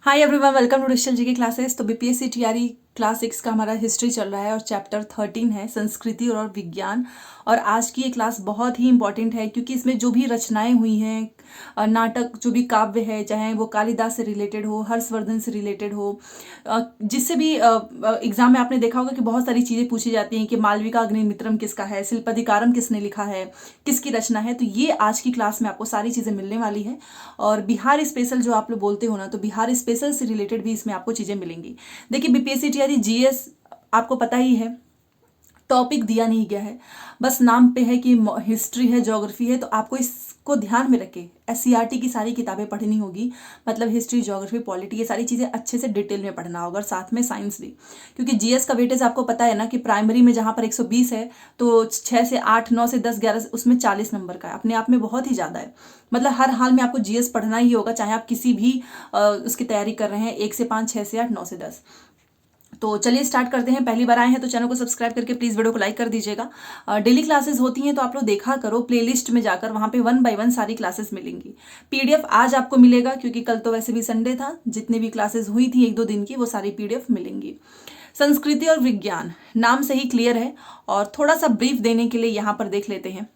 Hi everyone, welcome to digital G K classes. तो BPSC TRE class 6 का हमारा history चल रहा है और चैप्टर 13 है संस्कृति और विज्ञान। और आज की ये क्लास बहुत ही इंपॉर्टेंट है क्योंकि इसमें जो भी रचनाएं हुई हैं, नाटक, जो भी काव्य है, चाहे वो कालिदास से रिलेटेड हो, हर्षवर्धन से रिलेटेड हो, जिससे भी एग्जाम में आपने देखा होगा कि बहुत सारी चीज़ें पूछी जाती हैं कि मालविका अग्निमित्रम किसका है, शिल्पाधिकारम किसने लिखा है, किसकी रचना है। तो ये आज की क्लास में आपको सारी चीज़ें मिलने वाली है। और बिहार स्पेशल जो आप लोग बोलते हो ना, तो बिहार स्पेशल से रिलेटेड भी इसमें आपको चीज़ें मिलेंगी। देखिए, बीपीएससी टीआरई जीएस आपको पता ही है, टॉपिक दिया नहीं गया है, बस नाम पे है कि हिस्ट्री है, ज्योग्राफी है। तो आपको इसको ध्यान में रखे एससीईआरटी की सारी किताबें पढ़नी होगी, मतलब हिस्ट्री, ज्योग्राफी, पॉलिटी, ये सारी चीज़ें अच्छे से डिटेल में पढ़ना होगा और साथ में साइंस भी। क्योंकि जीएस का वेटेज आपको पता है ना कि प्राइमरी में जहाँ पर 120 है, तो 6 से 8, 9 से 10, 11 उसमें 40 नंबर का है, अपने आप में बहुत ही ज़्यादा है। मतलब हर हाल में आपको जीएस पढ़ना ही होगा, चाहे आप किसी भी उसकी तैयारी कर रहे हैं, 1 से 5, 6 से 8, 9 से 10। तो चलिए स्टार्ट करते हैं। पहली बार आए हैं तो चैनल को सब्सक्राइब करके प्लीज़ वीडियो को लाइक कर दीजिएगा। डेली क्लासेस होती हैं तो आप लोग देखा करो, प्लेलिस्ट में जाकर वहाँ पे 1 बाय 1 सारी क्लासेस मिलेंगी। पीडीएफ आज आपको मिलेगा क्योंकि कल तो वैसे भी संडे था, जितनी भी क्लासेस हुई थी 1-2 दिन की, वो सारी पीडीएफ मिलेंगी। संस्कृति और विज्ञान नाम से ही क्लियर है और थोड़ा सा ब्रीफ देने के लिए यहाँ पर देख लेते हैं।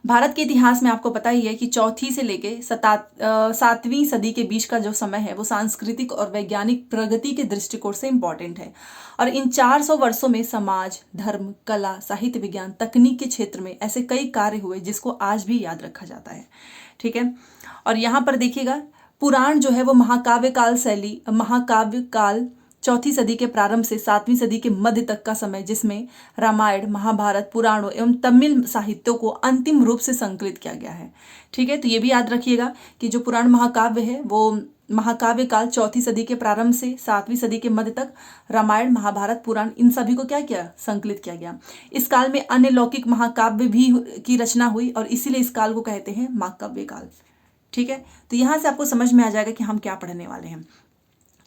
भारत के इतिहास में आपको पता ही है कि चौथी से लेके 7वीं सदी के बीच का जो समय है वो सांस्कृतिक और वैज्ञानिक प्रगति के दृष्टिकोण से इम्पॉर्टेंट है। और इन 400 वर्षों में समाज, धर्म, कला, साहित्य, विज्ञान, तकनीक के क्षेत्र में ऐसे कई कार्य हुए जिसको आज भी याद रखा जाता है। ठीक है। और यहाँ पर देखिएगा, पुराण जो है वो महाकाव्य काल चौथी सदी के प्रारंभ से 7वीं सदी के मध्य तक का समय, जिसमें रामायण, महाभारत, पुराणों एवं तमिल साहित्यों को अंतिम रूप से संकलित किया गया है। ठीक है। तो ये भी याद रखिएगा कि जो पुराण महाकाव्य है वो महाकाव्य काल चौथी सदी के प्रारंभ से 7वीं सदी के मध्य तक रामायण, महाभारत, पुराण, इन सभी को क्या किया, संकलित किया गया। इस काल में अन्य लौकिक महाकाव्य भी की रचना हुई और इसीलिए इस काल को कहते हैं महाकाव्य काल। ठीक है। तो यहाँ से आपको समझ में आ जाएगा कि हम क्या पढ़ने वाले हैं।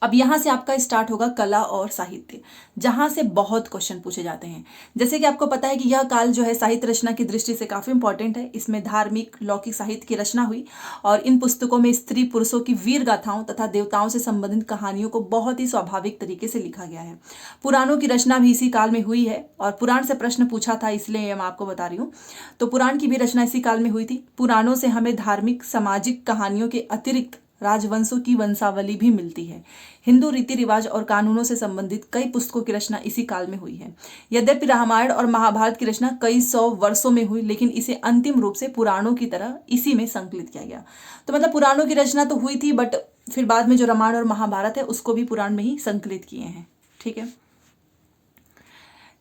अब यहाँ से आपका स्टार्ट होगा कला और साहित्य, जहाँ से बहुत क्वेश्चन पूछे जाते हैं। जैसे कि आपको पता है कि यह काल जो है साहित्य रचना की दृष्टि से काफ़ी इंपॉर्टेंट है। इसमें धार्मिक, लौकिक साहित्य की रचना हुई और इन पुस्तकों में स्त्री पुरुषों की वीर गाथाओं तथा देवताओं से संबंधित कहानियों को बहुत ही स्वाभाविक तरीके से लिखा गया है। पुराणों की रचना भी इसी काल में हुई है और पुराण से प्रश्न पूछा था, इसलिए मैं आपको बता रही हूँ। तो पुराण की भी रचना इसी काल में हुई थी। पुराणों से हमें धार्मिक, सामाजिक कहानियों के अतिरिक्त राजवंशों की वंशावली भी मिलती है। हिंदू रीति रिवाज और कानूनों से संबंधित कई पुस्तकों की रचना इसी काल में हुई है। यद्यपि रामायण और महाभारत की रचना कई 100 वर्षों में हुई, लेकिन इसे अंतिम रूप से पुराणों की तरह इसी में संकलित किया गया। तो मतलब पुराणों की रचना तो हुई थी, बट फिर बाद में जो रामायण और महाभारत है उसको भी पुराण में ही संकलित किए हैं। ठीक है।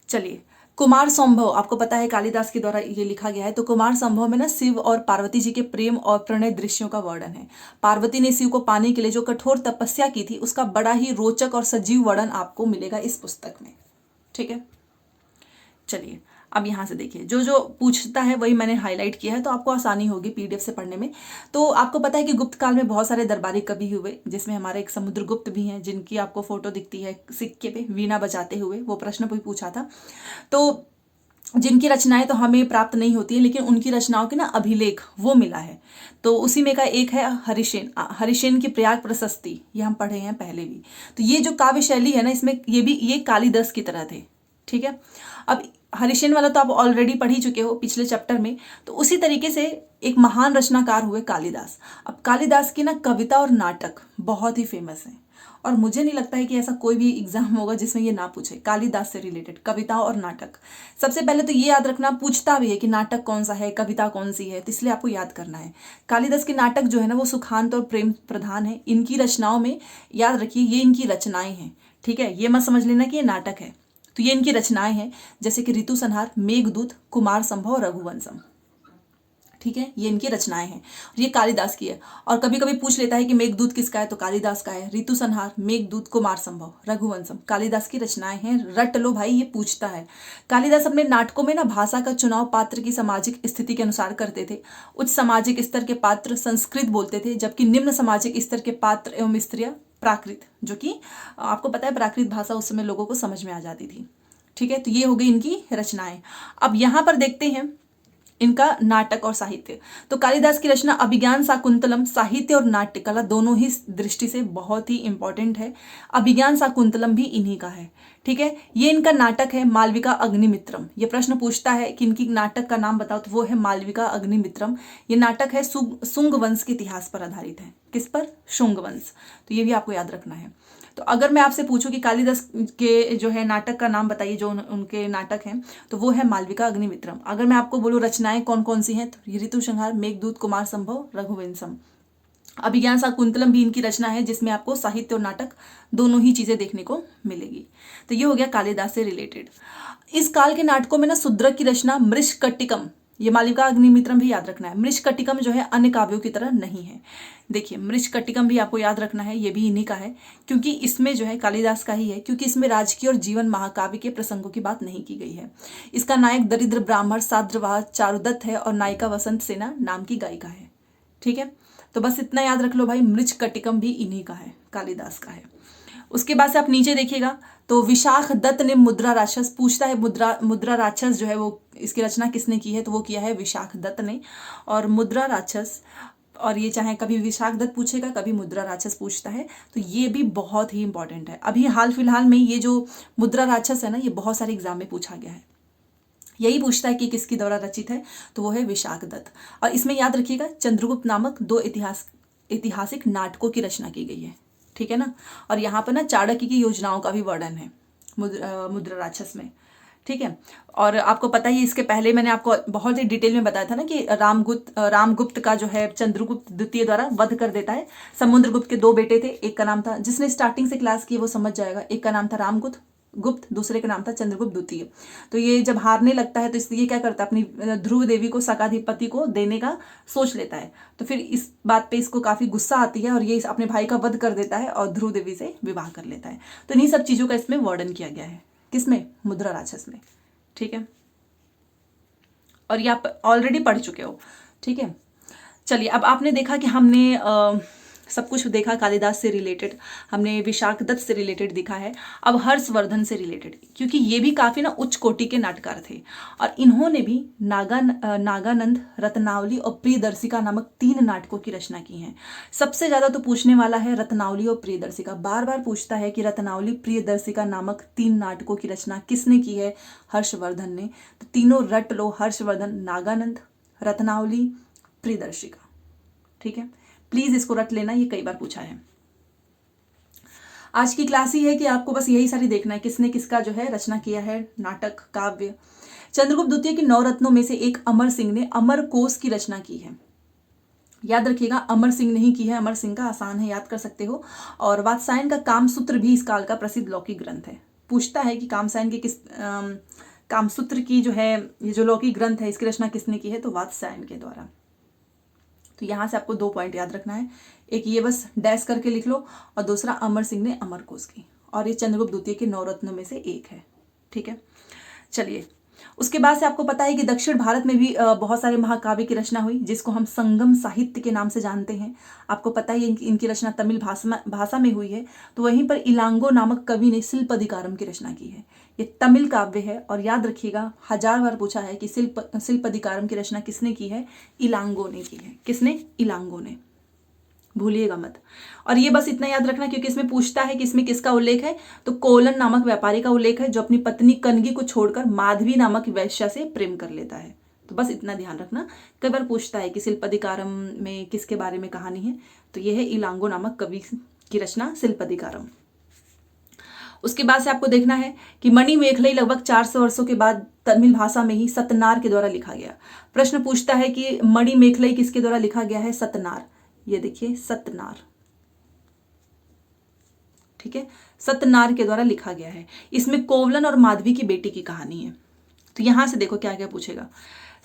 चलिए, कुमार संभव आपको पता है कालिदास के द्वारा ये लिखा गया है। तो कुमार संभव में ना शिव और पार्वती जी के प्रेम और प्रणय दृश्यों का वर्णन है। पार्वती ने शिव को पाने के लिए जो कठोर तपस्या की थी उसका बड़ा ही रोचक और सजीव वर्णन आपको मिलेगा इस पुस्तक में। ठीक है। चलिए, अब यहाँ से देखिए, जो जो पूछता है वही मैंने हाईलाइट किया है, तो आपको आसानी होगी पीडीएफ से पढ़ने में। तो आपको पता है कि गुप्त काल में बहुत सारे दरबारी कवि हुए, जिसमें हमारे एक समुद्रगुप्त भी हैं, जिनकी आपको फोटो दिखती है सिक्के पे वीणा बजाते हुए। वो प्रश्न भी पूछा था। तो जिनकी रचनाएं तो हमें प्राप्त नहीं होती है, लेकिन उनकी रचनाओं के ना अभिलेख वो मिला है। तो उसी में का एक है हरिसेन की प्रयाग प्रशस्ति, ये हम पढ़े हैं पहले भी। तो ये जो काव्य शैली है ना, इसमें ये कालिदास की तरह थे। ठीक है। अब हरिसेन वाला तो आप ऑलरेडी पढ़ ही चुके हो पिछले चैप्टर में। तो उसी तरीके से एक महान रचनाकार हुए कालिदास। अब कालिदास की ना कविता और नाटक बहुत ही फेमस है और मुझे नहीं लगता है कि ऐसा कोई भी एग्जाम होगा जिसमें ये ना पूछे कालिदास से रिलेटेड कविता और नाटक। सबसे पहले तो ये याद रखना, पूछता भी है कि नाटक कौन सा है, कविता कौन सी है, तो इसलिए आपको याद करना है। कालिदास के नाटक जो है ना वो सुखांत और प्रेम प्रधान है। इनकी रचनाओं में याद रखिए ये इनकी रचनाएं हैं। ठीक है। ये मत समझ लेना कि ये नाटक है। तो ये इनकी रचनाएं हैं, जैसे कि ऋतु संहार, मेघदूत, कुमार संभव, रघुवंशम। ठीक है। ये इनकी रचनाएं हैं और ये कालिदास की है। और कभी कभी पूछ लेता है कि मेघदूत किसका है, तो कालिदास का है। ऋतु संहार, मेघदूत, कुमार संभव, रघुवंशम कालिदास की रचनाएं हैं। रट लो भाई, ये पूछता है। कालिदास अपने नाटकों में ना भाषा का चुनाव पात्र की सामाजिक स्थिति के अनुसार करते थे। उच्च सामाजिक स्तर के पात्र संस्कृत बोलते थे, जबकि निम्न सामाजिक स्तर के पात्र एवं स्त्रियां प्राकृत, जो कि आपको पता है प्राकृत भाषा उस समय लोगों को समझ में आ जाती थी। ठीक है। तो ये हो गई इनकी रचनाएं। अब यहाँ पर देखते हैं इनका नाटक और साहित्य। तो कालिदास की रचना अभिज्ञान शाकुंतलम साहित्य और नाट्य कला दोनों ही दृष्टि से बहुत ही इंपॉर्टेंट है। अभिज्ञान शाकुंतलम भी इन्हीं का है, ठीक है। ये इनका नाटक है मालविका अग्निमित्रम। ये प्रश्न पूछता है कि इनकी नाटक का नाम बताओ, तो वो है मालविका अग्निमित्रम। ये नाटक है शुंग वंश के इतिहास पर आधारित है। किस पर? शुंग वंश। तो ये भी आपको याद रखना है। तो अगर मैं आपसे पूछूं कि कालिदास के जो है नाटक का नाम बताइए, जो उनके नाटक हैं, तो वो है मालविका अग्निमित्रम। अगर मैं आपको बोलूं रचनाएं कौन कौन सी हैं, तो ऋतु संहार, मेघदूत, कुमार संभव, रघुवंशम। अभिज्ञान शाकुंतलम भी इनकी रचना है, जिसमें आपको साहित्य और नाटक दोनों ही चीजें देखने को मिलेगी। तो ये हो गया कालिदास से रिलेटेड। इस काल के नाटकों में ना शूद्रक की रचना मृच्छकटिकम, ये मालविका अग्निमित्रम भी याद रखना है। मृच्छकटिकम जो है अन्य काव्यों की तरह नहीं है। देखिए मृच्छकटिकम भी आपको याद रखना है, ये भी इन्हीं का है, क्योंकि इसमें जो है कालिदास का ही है, क्योंकि इसमें राजकीय और जीवन महाकाव्य के प्रसंगों की बात नहीं की गई है। इसका नायक दरिद्र ब्राह्मण साद्रवाह चारुदत्त है और नायिका वसंत सेना नाम की गायिका है, ठीक है। तो बस इतना याद रख लो भाई, मृच्छकटिकम भी इन्हीं का है, कालिदास का है। उसके बाद से आप नीचे देखिएगा तो विशाख दत्त ने मुद्रा राक्षस पूछता है, मुद्रा राक्षस जो है वो इसकी रचना किसने की है, तो वो किया है विशाख दत्त ने। और मुद्रा राक्षस, और ये चाहे कभी विशाख दत्त पूछेगा, कभी मुद्रा राक्षस पूछता है, तो ये भी बहुत ही इंपॉर्टेंट है। अभी हाल फिलहाल में ये जो मुद्रा राक्षस है ना, ये बहुत सारे एग्जाम में पूछा गया है। यही पूछता है कि किसके द्वारा रचित है, तो वो है विशाख दत्त। और इसमें याद रखिएगा चंद्रगुप्त नामक 2 ऐतिहासिक नाटकों की रचना की गई है, ठीक है ना। और यहाँ पर ना चाणक्य की योजनाओं का भी वर्णन है मुद्रा राक्षस में, ठीक है। और आपको पता ही, इसके पहले मैंने आपको बहुत ही डिटेल में बताया था ना कि रामगुप्त का जो है चंद्रगुप्त द्वितीय द्वारा वध कर देता है। समुद्रगुप्त के 2 बेटे थे, एक का नाम था, जिसने स्टार्टिंग से क्लास की वो समझ जाएगा, एक का नाम था रामगुप्त, दूसरे का नाम था चंद्रगुप्त द्वितीय। तो ये जब हारने लगता है तो इसलिए क्या करता है, अपनी ध्रुव देवी को शकाधिपति को देने का सोच लेता है। तो फिर इस बात पे इसको काफी गुस्सा आती है और ये अपने भाई का वध कर देता है और ध्रुव देवी से विवाह कर लेता है। तो इन्हीं सब चीजों का इसमें वर्णन किया गया है, किसमें? मुद्रा राक्षस में, ठीक है। और ये आप ऑलरेडी पढ़ चुके हो, ठीक है। चलिए, अब आपने देखा कि हमने सब कुछ देखा कालिदास से रिलेटेड, हमने विशाख दत्त से रिलेटेड देखा है। अब हर्षवर्धन से रिलेटेड, क्योंकि ये भी काफी ना उच्च कोटि के नाटककार थे और इन्होंने भी नागानंद, रत्नावली और प्रियदर्शिका नामक 3 नाटकों की रचना की है। सबसे ज्यादा तो पूछने वाला है रत्नावली और प्रियदर्शिका। बार बार पूछता है कि रत्नावली प्रियदर्शिका नामक 3 नाटकों की रचना किसने की है? हर्षवर्धन ने। तो तीनों रट लो, हर्षवर्धन, नागानंद, रत्नावली, प्रियदर्शिका, ठीक है। प्लीज इसको रट लेना, ये कई बार पूछा है। आज की क्लास ही है कि आपको बस यही सारी देखना है, किसने किसका जो है रचना किया है, नाटक, काव्य। चंद्रगुप्त द्वितीय की 9 रत्नों में से एक अमर सिंह ने अमरकोश की रचना की है। याद रखिएगा, अमर सिंह नहीं की है, अमर सिंह का आसान है, याद कर सकते हो। और वात्स्यायन का कामसूत्र भी इस काल का प्रसिद्ध लौकिक ग्रंथ है। पूछता है कि कामसायन के कामसूत्र की जो है, ये जो लौकिक ग्रंथ है, इसकी रचना किसने की है? तो वात्स्यायन के द्वारा। तो यहां से आपको 2 पॉइंट याद रखना है, एक ये बस डैश करके लिख लो, और दूसरा अमर सिंह ने अमरकोश की, और ये चंद्रगुप्त द्वितीय के 9 रत्नों में से एक है, ठीक है। चलिए, उसके बाद से आपको पता है कि दक्षिण भारत में भी बहुत सारे महाकाव्य की रचना हुई, जिसको हम संगम साहित्य के नाम से जानते हैं। आपको पता है इनकी रचना तमिल भाषा में हुई है। तो वहीं पर इलांगो नामक कवि ने शिल्पधिकारम की रचना की है। ये तमिल काव्य है, और याद रखिएगा 1000 बार पूछा है कि शिल्पधिकारम की रचना किसने की है? इलांगो ने की है। किसने? इलांगो ने, भूलिएगा मत। और ये बस इतना याद रखना, क्योंकि इसमें पूछता है कि इसमें किसका उल्लेख है, तो कोलन नामक व्यापारी का उल्लेख है, जो अपनी पत्नी कनगी को छोड़कर माधवी नामक वैश्या से प्रेम कर लेता है। तो बस इतना ध्यान रखना, कई बार पूछता है कि शिल्पधिकारम में किसके बारे में कहानी है, तो यह है इलांगो नामक कवि की रचना शिल्पधिकारम। उसके बाद से आपको देखना है कि मणिमेखलाई लगभग 400 वर्षों के बाद तमिल भाषा में ही सतनार के द्वारा लिखा गया। प्रश्न पूछता है कि मणिमेखलाई किसके द्वारा लिखा गया है? सतनार। ये देखिए सतनार, ठीक है, सतनार के द्वारा लिखा गया है। इसमें कोवलन और माधवी की बेटी की कहानी है। तो यहां से देखो क्या क्या पूछेगा।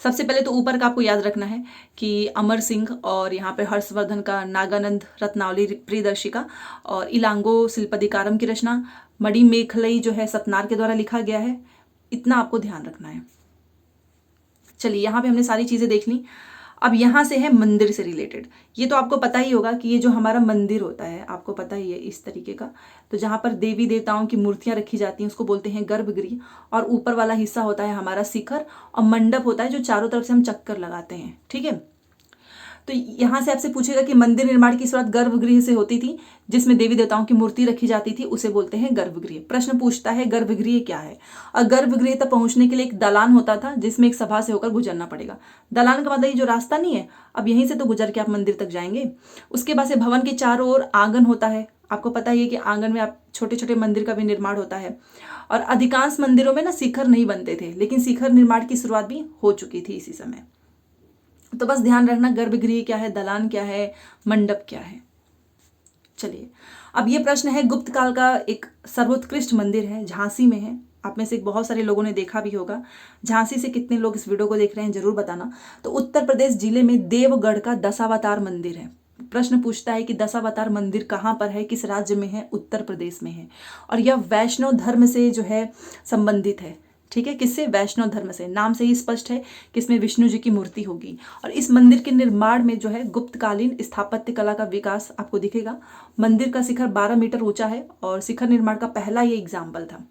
सबसे पहले तो ऊपर का आपको याद रखना है कि अमर सिंह, और यहाँ पे हर्षवर्धन का नागानंद, रत्नावली, प्रियदर्शिका, और इलांगो शिल्पधिकारम की रचना, मणिमेखलाई जो है सतनार के द्वारा लिखा गया है। इतना आपको ध्यान रखना है। चलिए, यहाँ पे हमने सारी चीजें देख ली। अब यहाँ से है मंदिर से रिलेटेड। ये तो आपको पता ही होगा कि ये जो हमारा मंदिर होता है, आपको पता ही है इस तरीके का, तो जहाँ पर देवी देवताओं की मूर्तियां रखी जाती हैं उसको बोलते हैं गर्भगृह। और ऊपर वाला हिस्सा होता है हमारा शिखर, और मंडप होता है जो चारों तरफ से हम चक्कर लगाते हैं। ठीक है, तो यहाँ से आपसे पूछेगा कि मंदिर निर्माण की शुरुआत गर्भगृह से होती थी, जिसमें देवी देवताओं की मूर्ति रखी जाती थी, उसे बोलते हैं गर्भगृह। प्रश्न पूछता है गर्भगृह क्या है, और गर्भगृह तक पहुंचने के लिए एक दलान होता था जिसमें एक सभा से होकर गुजरना पड़ेगा। दलान का मतलब ये जो रास्ता नहीं है, अब यहीं से तो गुजर के आप मंदिर तक जाएंगे। उसके बाद से भवन के चारों ओर आंगन होता है। आपको पता ही है कि आंगन में आप छोटे छोटे मंदिर का भी निर्माण होता है। और अधिकांश मंदिरों में ना शिखर नहीं बनते थे, लेकिन शिखर निर्माण की शुरुआत भी हो चुकी थी इसी समय। तो बस ध्यान रखना गर्भगृह क्या है, दलान क्या है, मंडप क्या है। चलिए, अब ये प्रश्न है गुप्त काल का एक सर्वोत्कृष्ट मंदिर है, झांसी में है। आप में से बहुत सारे लोगों ने देखा भी होगा। झांसी से कितने लोग इस वीडियो को देख रहे हैं जरूर बताना। तो उत्तर प्रदेश जिले में देवगढ़ का दशावतार मंदिर है। प्रश्न पूछता है कि दशावतार मंदिर कहाँ पर है, किस राज्य में है? उत्तर प्रदेश में है। और यह वैष्णव धर्म से जो है संबंधित है। ठीक है, किससे? वैष्णव धर्म से। नाम से ही स्पष्ट है कि इसमें विष्णु जी की मूर्ति होगी। और इस मंदिर के निर्माण में जो है गुप्तकालीन स्थापत्य कला का विकास आपको दिखेगा। मंदिर का शिखर 12 मीटर ऊंचा है और शिखर निर्माण का पहला ये एग्जाम्पल था।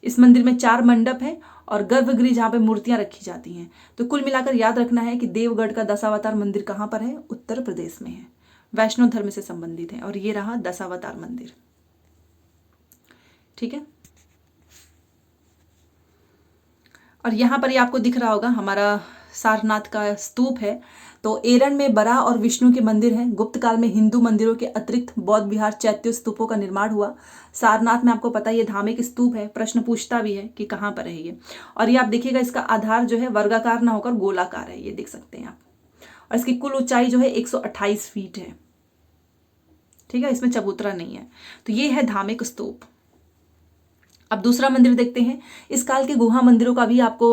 इस मंदिर में 4 मंडप हैं और गर्भगृह जहाँ पे मूर्तियां रखी जाती हैं। तो कुल मिलाकर याद रखना है कि देवगढ़ का दशावतार मंदिर कहाँ पर है? उत्तर प्रदेश में है, वैष्णव धर्म से संबंधित है। और ये रहा दशावतार मंदिर। ठीक है, और यहाँ पर ये आपको दिख रहा होगा हमारा सारनाथ का स्तूप है। तो एरन में बराह और विष्णु के मंदिर हैं। गुप्त काल में हिंदू मंदिरों के अतिरिक्त बौद्ध विहार चैत्य स्तूपों का निर्माण हुआ। सारनाथ में आपको पता है ये धार्मिक स्तूप है। प्रश्न पूछता भी है कि कहाँ पर है ये। और ये आप देखिएगा इसका आधार जो है वर्गाकार ना होकर गोलाकार है, ये देख सकते हैं आप। और इसकी कुल ऊंचाई जो है 128 फीट है। ठीक है, इसमें चबूतरा नहीं है। तो ये है धार्मिक स्तूप। अब दूसरा मंदिर देखते हैं। इस काल के गुहा मंदिरों का भी आपको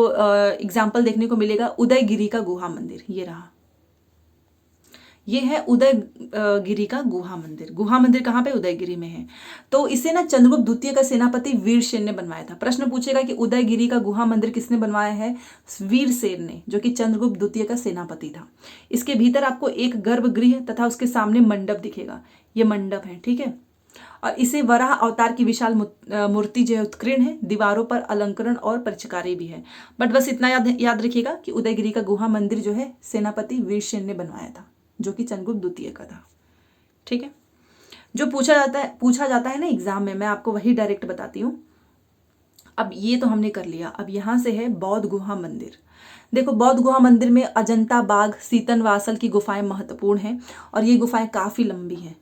एग्जाम्पल देखने को मिलेगा। उदयगिरी का गुहा मंदिर ये रहा, ये है उदयगिरी का गुहा मंदिर। गुहा मंदिर कहाँ पे? उदयगिरी में है। तो इसे ना चंद्रगुप्त द्वितीय का सेनापति वीरसेन ने बनवाया था। प्रश्न पूछेगा कि उदयगिरी का गुहा मंदिर किसने बनवाया है? वीरसेन ने, जो कि चंद्रगुप्त द्वितीय का सेनापति था। इसके भीतर आपको एक गर्भगृह तथा उसके सामने मंडप दिखेगा। ये मंडप है। ठीक है, और इसे वराह अवतार की विशाल मूर्ति जो है उत्कीर्ण है। दीवारों पर अलंकरण और परिचकारी भी है। बट बस इतना याद रखिएगा कि उदयगिरी का गुहा मंदिर जो है सेनापति वीरसेन ने बनवाया था, जो कि चंद्रगुप्त द्वितीय का था। ठीक है, जो पूछा जाता है ना एग्जाम में, मैं आपको वही डायरेक्ट बताती हूँ। अब ये तो हमने कर लिया। अब यहाँ से है बौद्ध गुहा मंदिर। देखो, बौद्ध गुहा मंदिर में अजंता बाघ सीतनवासल की गुफाएं महत्वपूर्ण हैं और ये गुफाएं काफी लंबी हैं।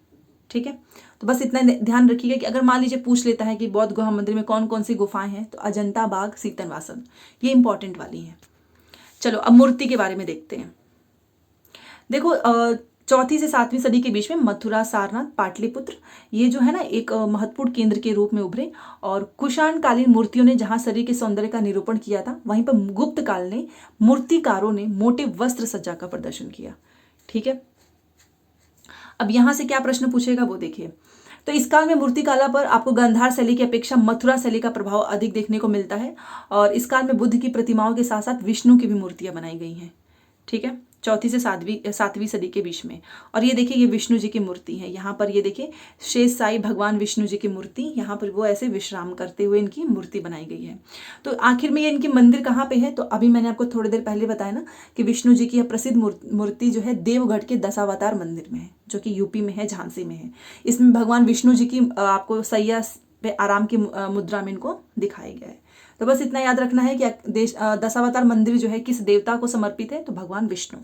ठीक है, तो बस इतना ध्यान रखिएगा कि अगर मान लीजिए पूछ लेता है कि बौद्ध गुहा मंदिर में कौन कौन सी गुफाएं हैं, तो अजंता बाघ सीतनवासल ये इंपॉर्टेंट वाली हैं। चलो, अब मूर्ति के बारे में देखते हैं। देखो, 4वीं से 7वीं सदी के बीच में मथुरा, सारनाथ, पाटलिपुत्र ये जो है ना एक महत्वपूर्ण केंद्र के रूप में उभरे। और कुषाण कालीन मूर्तियों ने जहां शरीर के सौंदर्य का निरूपण किया था, वहीं पर गुप्त काल ने मूर्तिकारों ने मोटे वस्त्र सज्जा का प्रदर्शन किया। ठीक है, अब यहां से क्या प्रश्न पूछेगा वो देखिए। तो इस काल में मूर्तिकला पर आपको गांधार शैली की अपेक्षा मथुरा शैली का प्रभाव अधिक देखने को मिलता है। और इस काल में बुद्ध की प्रतिमाओं के साथ साथ विष्णु की भी मूर्तियां बनाई गई हैं। ठीक है, 4वीं से 7वीं सदी के बीच में। और ये देखिए, ये विष्णु जी की मूर्ति है। यहाँ पर ये देखिए शेष साई भगवान विष्णु जी की मूर्ति, यहाँ पर वो ऐसे विश्राम करते हुए इनकी मूर्ति बनाई गई है। तो आखिर में ये इनकी मंदिर कहाँ पे है? तो अभी मैंने आपको थोड़ी देर पहले बताया ना कि विष्णु जी की यह प्रसिद्ध मूर्ति जो है देवगढ़ के दशावतार मंदिर में है, जो कि यूपी में है, झांसी में है। इसमें भगवान विष्णु जी की आपको सैया पे आराम की मुद्रा में इनको दिखाया गया है। तो बस इतना याद रखना है कि दशावतार मंदिर जो है किस देवता को समर्पित है? तो भगवान विष्णु।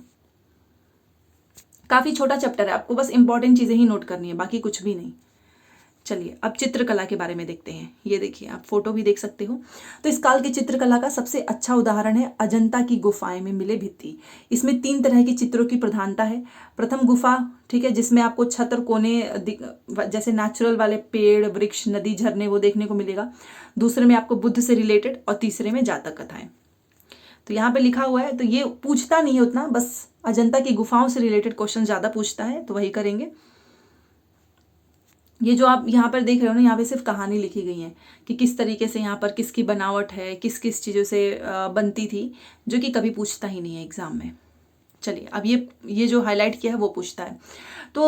काफी छोटा चैप्टर है, आपको बस इंपॉर्टेंट चीजें ही नोट करनी है, बाकी कुछ भी नहीं। चलिए, अब चित्रकला के बारे में देखते हैं। ये देखिए, आप फोटो भी देख सकते हो। तो इस काल की चित्रकला का सबसे अच्छा उदाहरण है अजंता की गुफाएं में मिले भित्ति। इसमें 3 तरह के चित्रों की प्रधानता है। प्रथम गुफा, ठीक है, जिसमें आपको छत और कोने जैसे नेचुरल वाले पेड़, वृक्ष, नदी, झरने वो देखने को मिलेगा। दूसरे में आपको बुद्ध से रिलेटेड और तीसरे में जातक कथाएं। तो यहाँ पे लिखा हुआ है, तो ये पूछता नहीं है उतना, बस अजंता की गुफाओं से रिलेटेड क्वेश्चन ज्यादा पूछता है, तो वही करेंगे। ये जो आप यहाँ पर देख रहे हो ना, यहाँ पे सिर्फ कहानी लिखी गई है कि किस तरीके से यहाँ पर किसकी बनावट है, किस किस चीज़ों से बनती थी, जो कि कभी पूछता ही नहीं है एग्जाम में। चलिए अब ये जो हाईलाइट किया है वो पूछता है। तो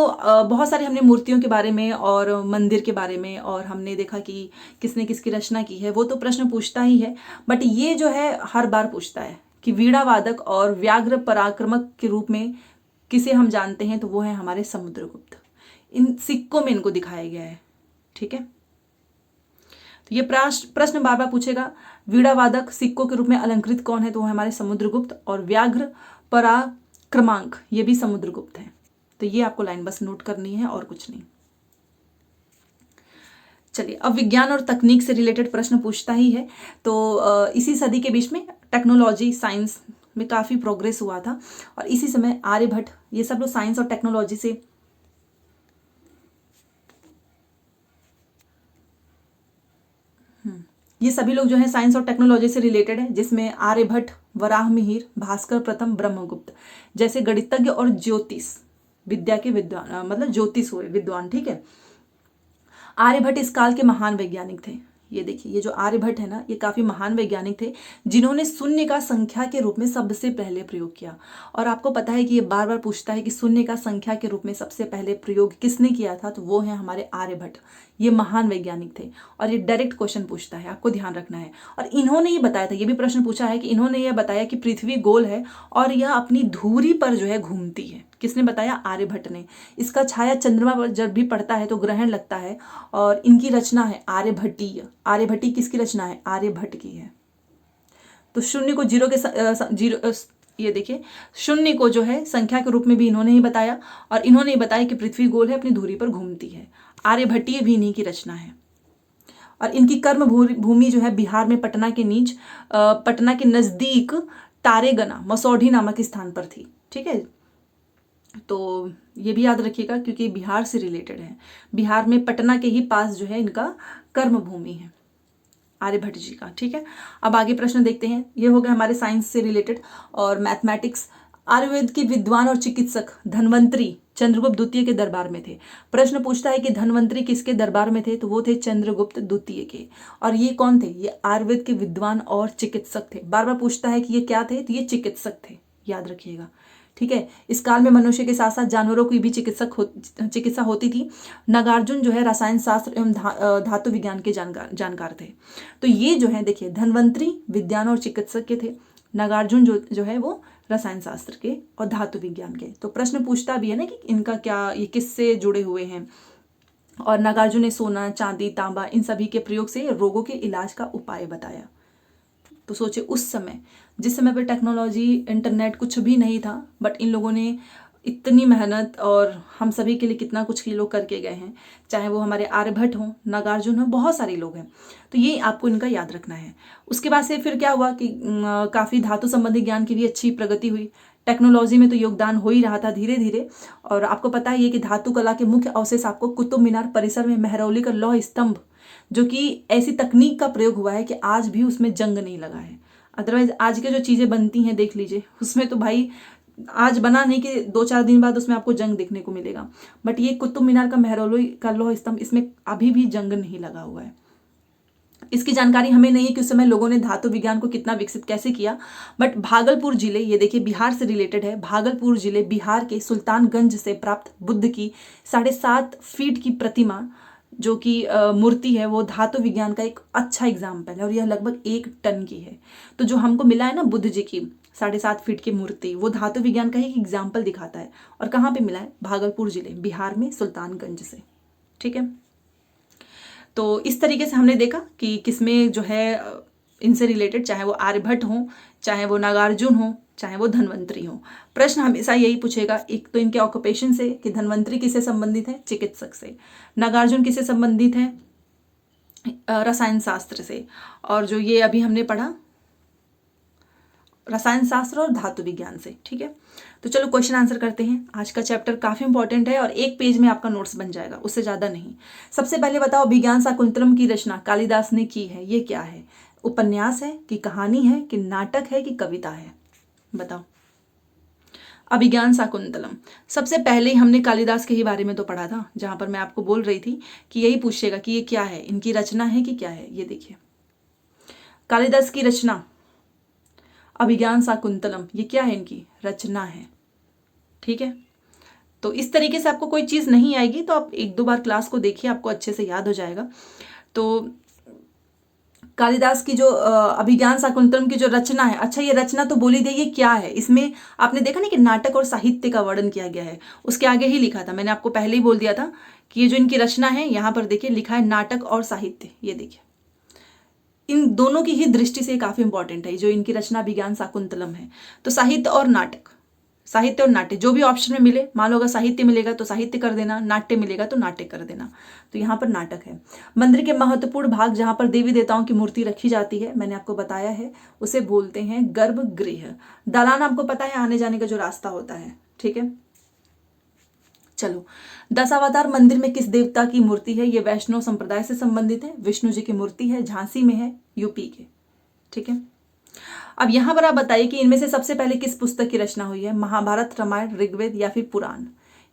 बहुत सारे हमने मूर्तियों के बारे में और मंदिर के बारे में, और हमने देखा कि किसने किसकी रचना की है, वो तो प्रश्न पूछता ही है। बट ये जो है हर बार पूछता है कि वीणा वादक और व्याघ्र पराक्रमक के रूप में किसे हम जानते हैं, तो वो है हमारे समुद्रगुप्त। इन सिक्कों में इनको दिखाया गया है। ठीक है, तो ये प्रश्न बार बार पूछेगा। वीणा वादक सिक्कों के रूप में अलंकृत कौन है, तो वो है हमारे समुद्रगुप्त। और व्याघ्र पराक्रमांक ये भी समुद्रगुप्त है। तो ये आपको लाइन बस नोट करनी है और कुछ नहीं। चलिए अब विज्ञान और तकनीक से रिलेटेड प्रश्न पूछता ही है। तो इसी सदी के बीच में टेक्नोलॉजी साइंस में काफ़ी प्रोग्रेस हुआ था, और इसी समय आर्यभट्ट ये सब लोग साइंस और टेक्नोलॉजी से ये सभी लोग जो है साइंस और टेक्नोलॉजी से रिलेटेड है, जिसमें आर्यभट्ट, वराहमिहिर, भास्कर प्रथम, ब्रह्मगुप्त जैसे गणितज्ञ और ज्योतिष विद्या के विद्वान, मतलब ज्योतिष हुए विद्वान। ठीक है, आर्यभट्ट इस काल के महान वैज्ञानिक थे। ये देखिए, ये जो आर्यभट्ट है ना, ये काफी महान वैज्ञानिक थे जिन्होंने शून्य का संख्या के रूप में सबसे पहले प्रयोग किया। और आपको पता है कि ये बार बार पूछता है कि शून्य का संख्या के रूप में सबसे पहले प्रयोग किसने किया था, तो वो है हमारे आर्यभट्ट। ये महान वैज्ञानिक थे, और ये डायरेक्ट क्वेश्चन पूछता है, आपको ध्यान रखना है। और इन्होंने ये बताया था, ये भी प्रश्न पूछा है कि इन्होंने ये बताया कि पृथ्वी गोल है और यह अपनी धुरी पर जो है घूमती है। किसने बताया? आर्यभट्ट ने। इसका छाया चंद्रमा पर जब भी पड़ता है तो ग्रहण लगता है, और इनकी रचना है आर्यभट्टीय। आर्यभट्टी किसकी रचना है? आर्यभट्ट की है। तो शून्य को जीरो के जीरो, ये देखिए, शून्य को जो है संख्या के रूप में भी इन्होंने ही बताया, और इन्होंने ही बताया कि पृथ्वी गोल है, अपनी धुरी पर घूमती है। आर्यभट्टीय भी इन्हीं की रचना है। और इनकी कर्म भूमि जो है बिहार में पटना के नजदीक तारेगना मसौढ़ी नामक स्थान पर थी। ठीक है, तो ये भी याद रखिएगा क्योंकि बिहार से रिलेटेड है। बिहार में पटना के ही पास जो है इनका कर्म भूमि है आर्यभट्ट जी का। ठीक है, अब आगे प्रश्न देखते हैं। ये हो गया हमारे साइंस से रिलेटेड और मैथमेटिक्स। आयुर्वेद के विद्वान और चिकित्सक धन्वंतरी चंद्रगुप्त द्वितीय के दरबार में थे। प्रश्न पूछता है कि धन्वंतरी किसके दरबार में थे, तो वो थे चंद्रगुप्त द्वितीय के। और ये कौन थे? ये आयुर्वेद के विद्वान और चिकित्सक थे। बार बार पूछता है कि ये क्या थे, तो ये चिकित्सक थे, याद रखिएगा। ठीक है, इस काल में मनुष्य के साथ साथ जानवरों की भी चिकित्सा होती थी। नागार्जुन जो है रसायन शास्त्र एवं धातु विज्ञान के जानकार थे। तो ये जो है देखिए, धन्वंतरी विज्ञान और चिकित्सक के थे, नागार्जुन जो है वो रसायन शास्त्र के और धातु विज्ञान के। तो प्रश्न पूछता भी है ना कि इनका क्या, ये किससे जुड़े हुए हैं। और नागार्जुन ने सोना, चांदी, तांबा इन सभी के प्रयोग से रोगों के इलाज का उपाय बताया। तो सोचे उस समय, जिस समय पर टेक्नोलॉजी, इंटरनेट कुछ भी नहीं था, बट इन लोगों ने इतनी मेहनत और हम सभी के लिए कितना कुछ ये लोग करके गए हैं। चाहे वो हमारे आर्यभट्ट हों, नागार्जुन हो, बहुत सारे लोग हैं। तो ये आपको इनका याद रखना है। उसके बाद से फिर क्या हुआ कि काफ़ी धातु संबंधी ज्ञान की भी अच्छी प्रगति हुई। टेक्नोलॉजी में तो योगदान हो ही रहा था धीरे धीरे। और आपको पता ही है कि धातु कला के मुख्य अवशेष आपको कुतुब मीनार परिसर में मेहरौली का लौह स्तंभ, जो कि ऐसी तकनीक का प्रयोग हुआ है कि आज भी उसमें जंग नहीं लगा है। अदरवाइज आज के जो चीज़ें बनती हैं देख लीजिए, उसमें तो भाई आज बना नहीं कि 2-4 दिन बाद उसमें आपको जंग देखने को मिलेगा। बट ये कुतुब मीनार का मेहरौली का लौह स्तंभ, इसमें अभी भी जंग नहीं लगा हुआ है। इसकी जानकारी हमें नहीं है कि उस समय लोगों ने धातु विज्ञान को कितना विकसित कैसे किया। बट भागलपुर जिले, ये देखिए बिहार से रिलेटेड है, भागलपुर जिले बिहार के सुल्तानगंज से प्राप्त बुद्ध की 7.5 फीट की प्रतिमा, जो कि मूर्ति है, वो धातु विज्ञान का एक अच्छा एग्जाम्पल है। और यह लगभग 1 टन की है। तो जो हमको मिला है ना बुद्ध जी की 7.5 फीट की मूर्ति, वो धातु विज्ञान का ही एक एग्जाम्पल दिखाता है। और कहाँ पे मिला है? भागलपुर जिले बिहार में, सुल्तानगंज से। ठीक है, तो इस तरीके से हमने देखा कि किसमें जो है इनसे रिलेटेड, चाहे वो आर्यभट्ट हो, चाहे वो नागार्जुन हो, चाहे वो धन्वंतरी हो, प्रश्न हमेशा यही पूछेगा। एक तो इनके ऑक्यूपेशन से कि धन्वंतरी किससे संबंधित है? चिकित्सक से। नागार्जुन किससे संबंधित है? रसायन शास्त्र से। और जो ये अभी हमने पढ़ा, रसायन शास्त्र और धातु विज्ञान से। ठीक है, तो चलो क्वेश्चन आंसर करते हैं। आज का चैप्टर काफी इंपॉर्टेंट है और 1 पेज में आपका नोट्स बन जाएगा, उससे ज्यादा नहीं। सबसे पहले बताओ, अभिज्ञान शाकुंतलम की रचना कालिदास ने की है, ये क्या है? उपन्यास है कि कहानी है कि नाटक है कि कविता है? बताओ। अभिज्ञान शाकुंतलम, सबसे पहले हमने कालिदास के ही बारे में तो पढ़ा था, जहां पर मैं आपको बोल रही थी कि यही पूछेगा कि ये क्या है, इनकी रचना है कि क्या है। ये देखिए, कालिदास की रचना अभिज्ञान शाकुंतलम, ये क्या है? इनकी रचना है। ठीक है। तो इस तरीके से आपको कोई चीज़ नहीं आएगी तो आप 1-2 बार क्लास को देखिए, आपको अच्छे से याद हो जाएगा। तो कालिदास की जो अभिज्ञान शाकुंतलम की जो रचना है, अच्छा ये रचना तो बोल ही दी, ये क्या है? इसमें आपने देखा ना कि नाटक और साहित्य का वर्णन किया गया है, उसके आगे ही लिखा था, मैंने आपको पहले ही बोल दिया था कि ये जो इनकी रचना है, यहाँ पर देखिए लिखा है नाटक और साहित्य। ये देखिए, इन दोनों की ही दृष्टि से काफ़ी इंपॉर्टेंट है जो इनकी रचना अभिज्ञान शाकुंतलम है। तो साहित्य और नाटक, साहित्य और नाट्य, जो भी ऑप्शन में मिले, मान लो अगर साहित्य मिलेगा तो साहित्य कर देना, नाट्य मिलेगा तो नाट्य कर देना। तो यहाँ पर नाटक है। मंदिर के महत्वपूर्ण भाग जहाँ पर देवी देवताओं की मूर्ति रखी जाती है, मैंने आपको बताया है, उसे बोलते हैं गर्भगृह। दालान आपको पता है आने जाने का जो रास्ता होता है, ठीक है। चलो, दशावतार मंदिर में किस देवता की मूर्ति है? ये वैष्णव संप्रदाय से संबंधित है, विष्णु जी की मूर्ति है, झांसी में है, यूपी के, ठीक है। अब यहां पर आप बताइए कि इनमें से सबसे पहले किस पुस्तक की रचना हुई है? महाभारत, रामायण, ऋग्वेद या फिर पुराण?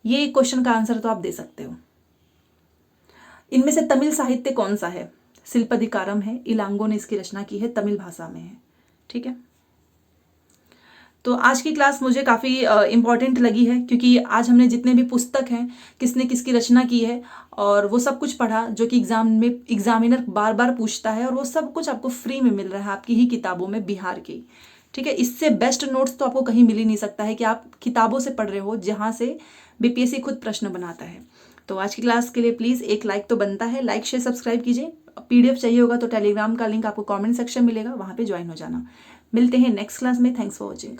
ये क्वेश्चन का आंसर तो आप दे सकते हो। इनमें से तमिल साहित्य कौन सा है? शिल्पधिकारम है, इलांगो ने इसकी रचना की है, तमिल भाषा में है, ठीक है। तो आज की क्लास मुझे काफ़ी इम्पॉर्टेंट लगी है, क्योंकि आज हमने जितने भी पुस्तक हैं, किसने किसकी रचना की है और वो सब कुछ पढ़ा, जो कि एग्जामिनर बार बार पूछता है, और वो सब कुछ आपको फ्री में मिल रहा है आपकी ही किताबों में, बिहार की, ठीक है। इससे बेस्ट नोट्स तो आपको कहीं मिल ही नहीं सकता है कि आप किताबों से पढ़ रहे हो, जहाँ से बीपीएससी खुद प्रश्न बनाता है। तो आज की क्लास के लिए प्लीज़ एक लाइक तो बनता है, लाइक शेयर सब्सक्राइब कीजिए। पीडीएफ चाहिए होगा तो टेलीग्राम का लिंक आपको कमेंट सेक्शन मिलेगा, वहाँ पे ज्वाइन हो जाना। मिलते हैं नेक्स्ट क्लास में। Thanks for watching.